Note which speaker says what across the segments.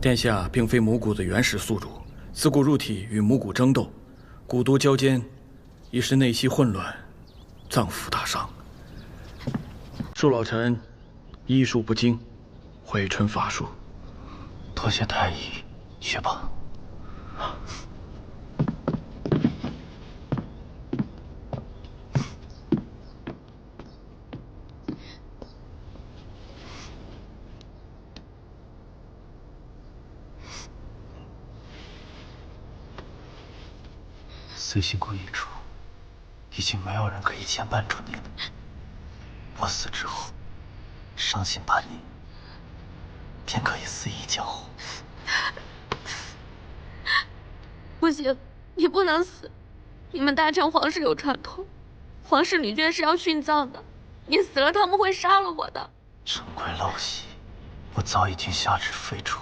Speaker 1: 殿下并非母骨的原始宿主，自古入体与母骨争斗，蛊毒交间，已是内息混乱，脏腑大伤。恕老臣医术不精，回春法术。
Speaker 2: 多谢太医，去吧。随心谷一出，已经没有人可以牵绊住你了。我死之后，伤心叛逆，便可以肆意江湖。
Speaker 3: 不行，你不能死！你们大成皇室有传统，皇室女眷是要殉葬的。你死了，他们会杀了我的。
Speaker 2: 陈规陋习，我早已经下旨废除。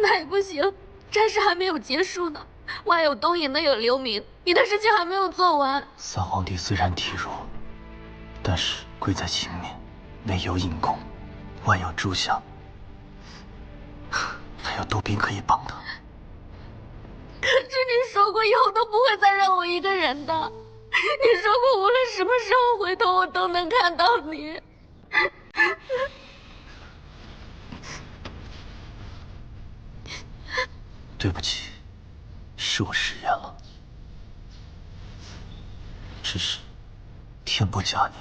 Speaker 3: 那也不行，战事还没有结束呢。外有东瀛，内有刘明，你的事情还没有做完。
Speaker 2: 三皇帝虽然体弱，但是贵在情面，内有隐功，外有诸相，还有杜宾可以帮他。
Speaker 3: 可是你说过以后都不会再让我一个人的，你说过无论什么时候回头我都能看到你。
Speaker 2: 对不起，是我食言了。只是天不假年，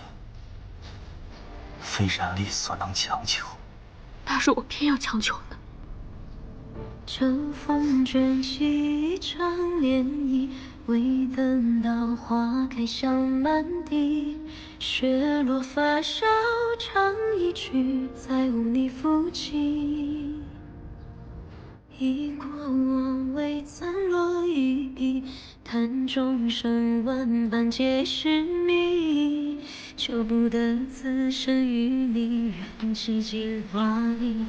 Speaker 2: 非人力所能强求。
Speaker 3: 他说我偏要强求呢。
Speaker 4: 秋风卷起一场涟漪，未等到花开香满地，雪落发梢唱一曲，再无你抚琴。忆过往未曾落于笔，叹众生万般皆是谜，求不得此生与你缘起几华丽。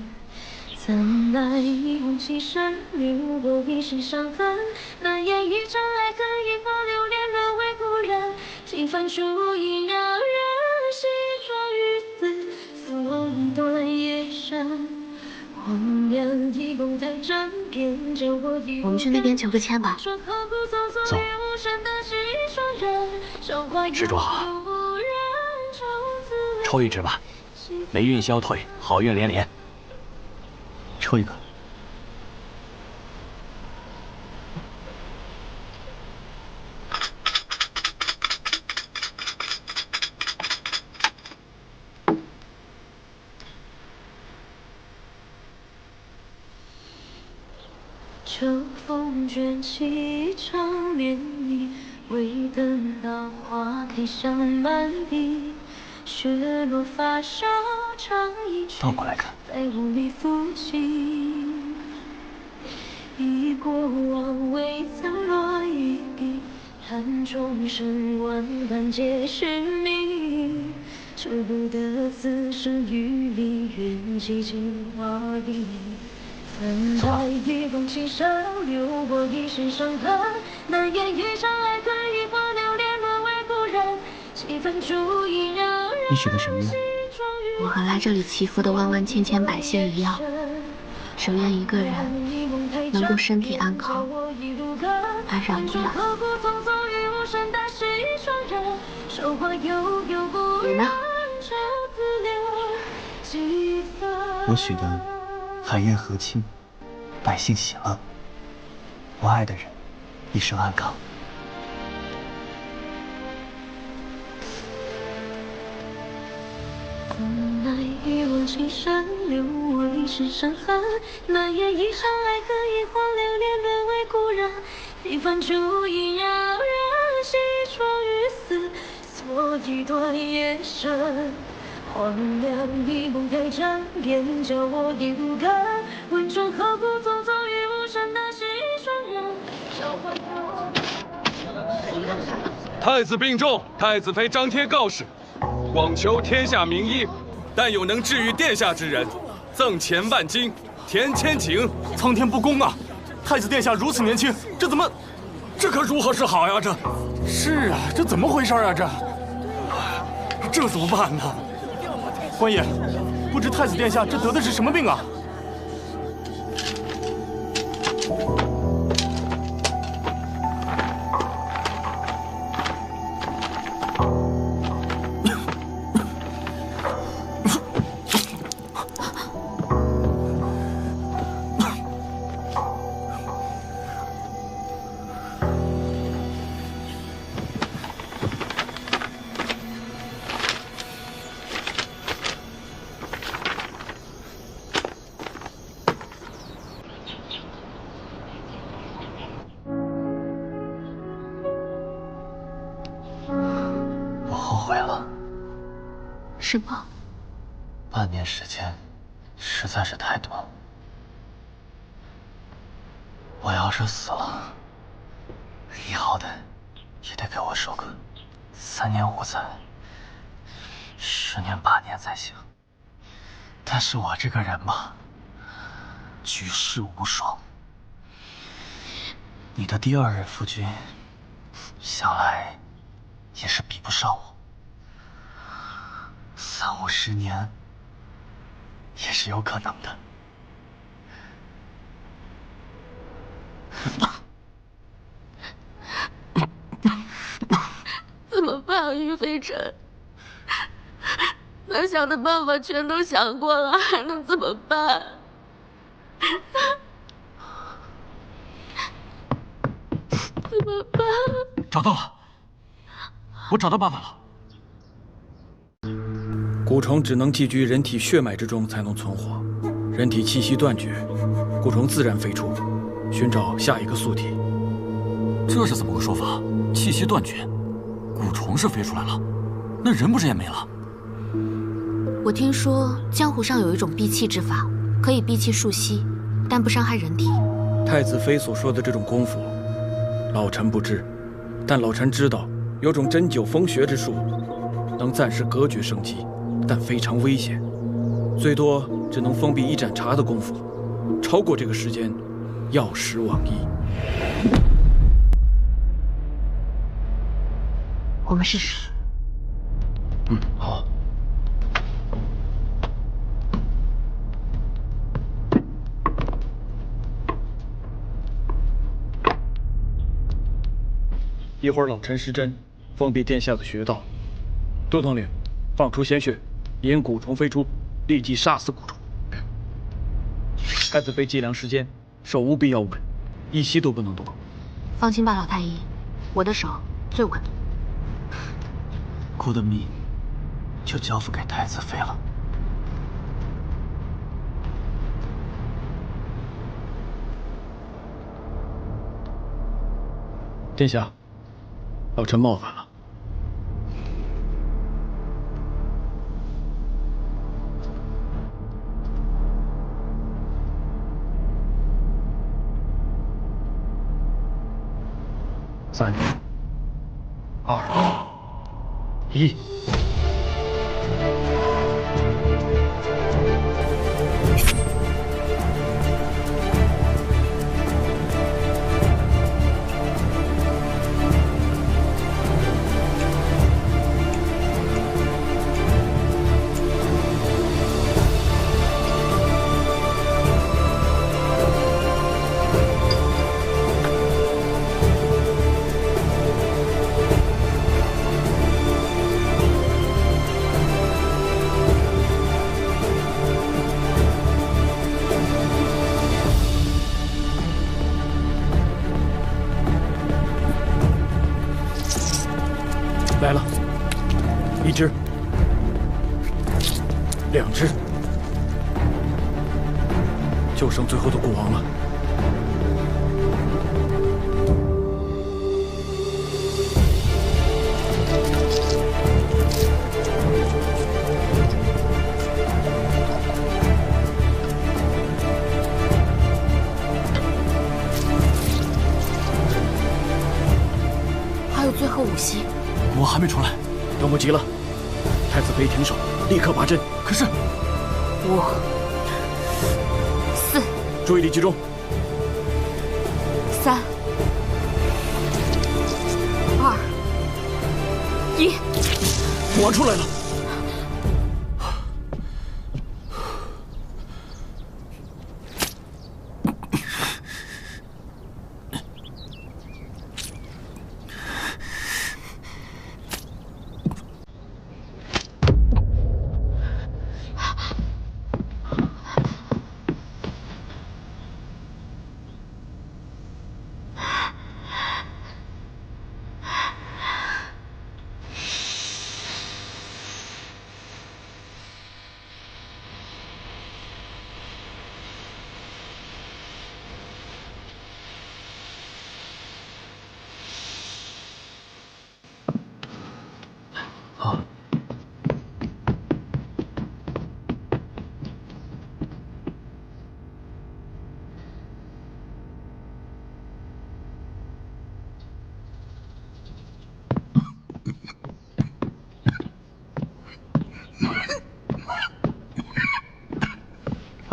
Speaker 4: 怎奈一往情深，留过一身伤痕。难言一场爱恨，一花流连，沦为故人。几番烛影让人西窗于此，所以断夜深。荒凉一梦在枕边，叫我
Speaker 3: 我们去那边求个签吧。
Speaker 2: 走。
Speaker 5: 施主好，抽一支吧，霉运消退，好运连连。
Speaker 2: 抽一个。
Speaker 4: 秋风卷起一场涟漪，未等到花开香满地，雪落发梢唱一曲，
Speaker 2: 倒过来看，
Speaker 4: 再无你抚琴。忆过往未曾落于笔，叹众生万般皆是谜，求不得此生与你缘起几华丽。怎奈一往情深，留过一身伤痕。难言一场爱恨，一花流连，沦为故人。几番烛影让人。
Speaker 2: 你许的什么愿？
Speaker 3: 我和来这里祈福的万万千千百姓一样，只愿一个人能够身体安康，安然无恙。你呢？
Speaker 2: 我许的寒烟和亲，百姓喜乐，我爱的人一生安康。
Speaker 4: 怎奈一往情深，留我一身伤痕。难言一场爱恨，一花流连，沦为故人。一番烛影让人西窗于此，所以断夜深。荒凉一梦在枕边，叫我一路看。问君何故匆匆于无声的西窗人？召唤我。
Speaker 6: 太子病重，太子妃张贴告示，广求天下名医，但有能治愈殿下之人，赠钱万金，填千顷。
Speaker 7: 苍天不公啊！太子殿下如此年轻，这怎么？
Speaker 6: 这可如何是好呀？这
Speaker 7: 是啊，这怎么回事啊？这怎么办呢？官爷，不知太子殿下这得的是什么病啊？
Speaker 3: 是吗？
Speaker 2: 半年时间实在是太短了。我要是死了，你好歹也得给我守个3年5载、10年8年才行。但是我这个人吧，举世无双。你的第2任夫君，想来也是比不上我。3、50年也是有可能的。
Speaker 3: 怎么办，于飞尘？能想的办法全都想过了，还能怎么办？怎么办？
Speaker 7: 找到了，我找到办法了。
Speaker 1: 蛊虫只能寄居人体血脉之中才能存活，人体气息断绝，蛊虫自然飞出，寻找下一个宿体。
Speaker 7: 这是怎么个说法？气息断绝，蛊虫是飞出来了，那人不是也没了？
Speaker 8: 我听说江湖上有一种闭气之法，可以闭气数息，但不伤害人体。
Speaker 1: 太子妃所说的这种功夫，老臣不知，但老臣知道有种针灸风穴之术，能暂时隔绝生机，但非常危险，最多只能封闭1盏茶的功夫，超过这个时间，药石亡医。
Speaker 8: 我们试试。
Speaker 1: 好。一会儿老臣施针，封闭殿下的穴道。都统领，放出鲜血，引蛊虫飞出，立即杀死蛊虫。太子妃计量时间，手务必要稳，一息都不能多。
Speaker 8: 放心吧，老太医，我的手最稳。
Speaker 2: 顾的命就交付给太子妃了。
Speaker 1: 殿下，老臣冒犯了。3、2、1。来了，1只，2只，就剩最后的蛊王了。
Speaker 8: 还有最后5息。
Speaker 7: 蛊王还没出来，
Speaker 1: 等不及了，太子妃停手，立刻拔针。
Speaker 7: 可是
Speaker 8: 5、4，
Speaker 1: 注意力集中。
Speaker 8: 3、2、1，
Speaker 1: 蛊王出来了。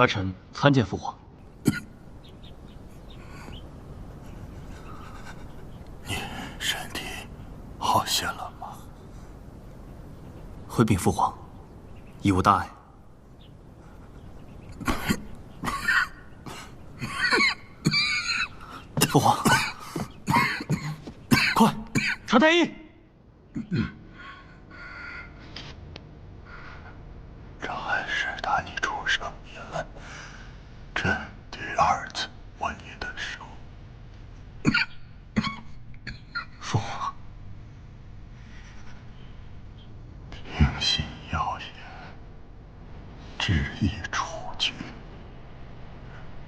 Speaker 2: 儿臣参见父皇。
Speaker 9: 你身体好些了吗？
Speaker 2: 回禀父皇，已无大碍。父皇，快传太医！
Speaker 9: 这还是打你出生以来，朕第2次吻你的手。
Speaker 2: 父皇，
Speaker 9: 听信谣言，执意出局，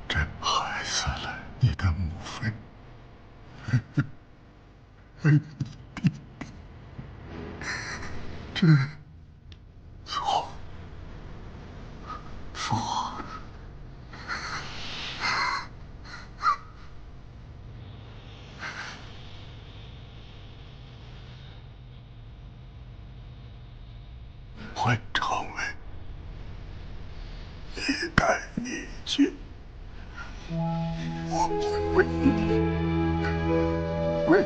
Speaker 9: 朕害死了你的母妃。朕错。
Speaker 2: 父皇，
Speaker 9: 会成为一代秘君。我会为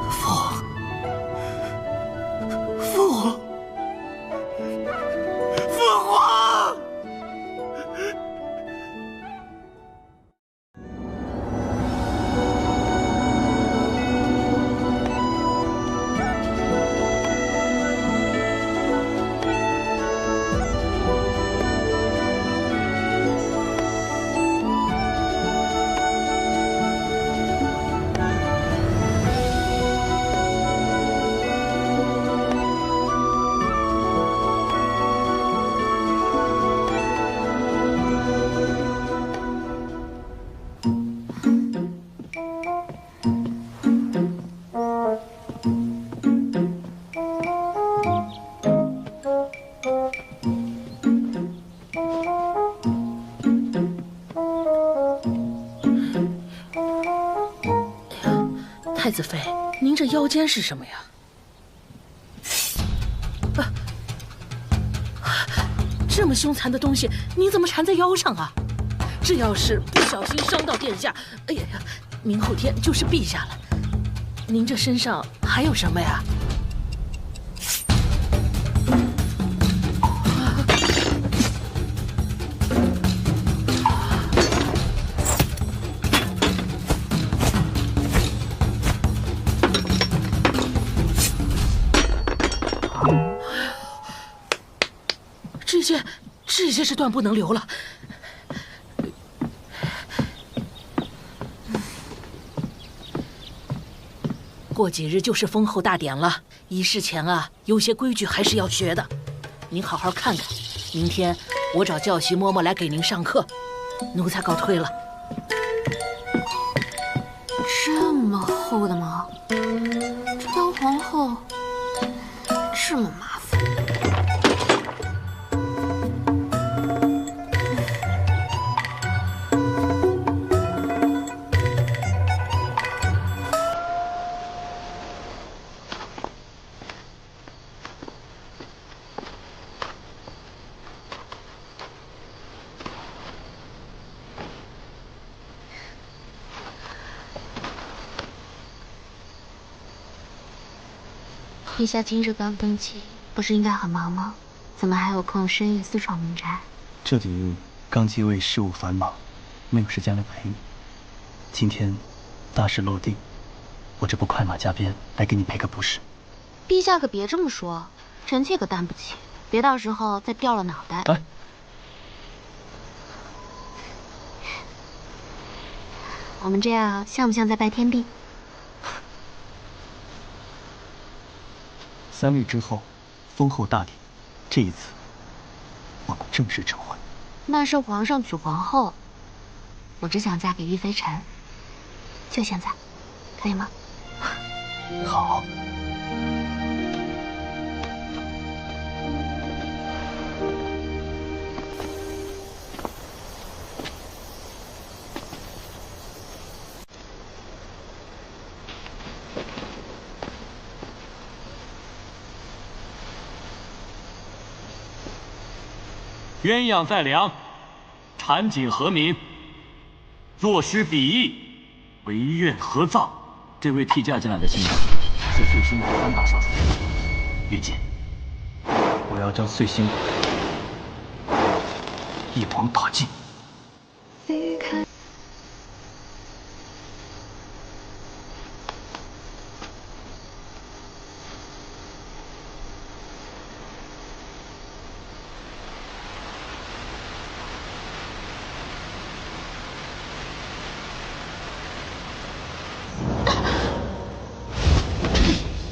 Speaker 2: 父皇，父皇，父皇！
Speaker 10: 太子妃，您这腰间是什么呀？这么凶残的东西，您怎么缠在腰上啊？这要是不小心伤到殿下，哎呀呀，明后天就是陛下了。您这身上还有什么呀？这些是断不能留了。过几日就是封后大典了，仪式前啊，有些规矩还是要学的。您好好看看，明天我找教习嬷嬷来给您上课。奴才告退了。
Speaker 8: 这么厚的吗？这当皇后这么麻烦。
Speaker 4: 陛下今日刚登基，不是应该很忙吗？怎么还有空深夜私闯民宅？
Speaker 2: 这几日刚继位，事务繁忙，没有时间来陪你。今天大事落定，我这不快马加鞭来给你赔个不是。
Speaker 4: 陛下可别这么说，臣妾可担不起，别到时候再掉了脑袋。
Speaker 2: 哎，
Speaker 4: 我们这样像不像在拜天地
Speaker 2: ？3日之后，封后大典，这一次我们正式成婚。
Speaker 4: 那是皇上娶皇后，我只想嫁给玉飞尘，就现在，可以吗？
Speaker 2: 好。
Speaker 5: 鸳鸯在梁，产锦和鸣，作诗比翼，惟愿合葬。
Speaker 7: 这位替嫁进来的新娘是碎心谷3大杀手。玉姐，我要将碎心谷一网打尽。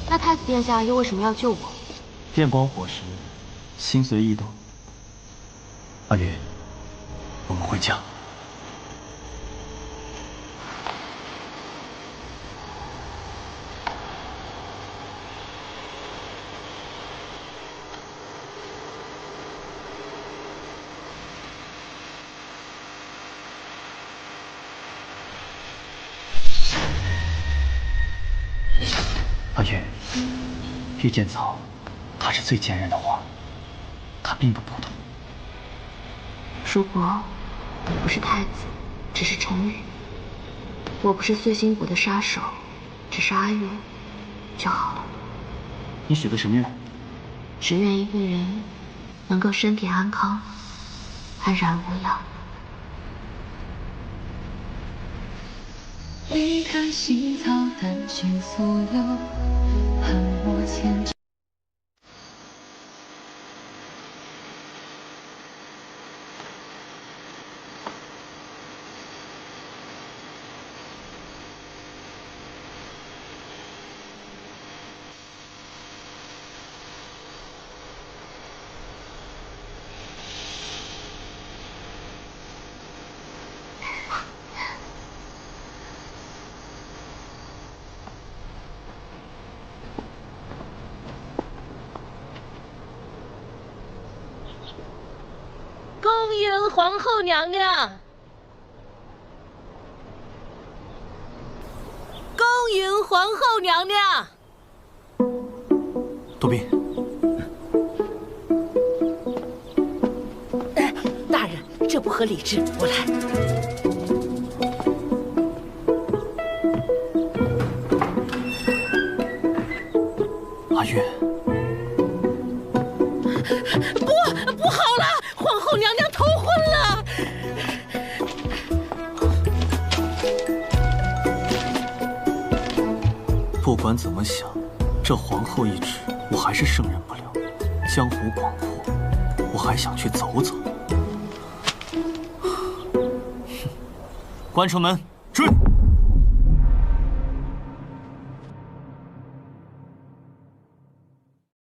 Speaker 8: 那太子殿下又为什么要救我？
Speaker 2: 电光火石，心随意动。
Speaker 7: 阿月，我们回家。
Speaker 2: 阿月，玉见草，它是最坚韧的花，它并不普通。
Speaker 8: 如果我不是太子，只是陈宇，我不是碎心谷的杀手，只是阿月就好了。
Speaker 2: 你许个什么愿？
Speaker 8: 只愿一个人能够身体安康，安然无恙。
Speaker 4: 离开西草，掸去所有恨我牵。
Speaker 10: 恭迎皇后娘娘！恭迎皇后娘娘！
Speaker 7: 多宾，
Speaker 10: 大人，这不合礼制，我来。
Speaker 7: 阿月，
Speaker 10: 不好了！皇后娘娘头昏了！
Speaker 7: 不管怎么想，这皇后一职我还是胜任不了。江湖广阔，我还想去走走。关城门，追！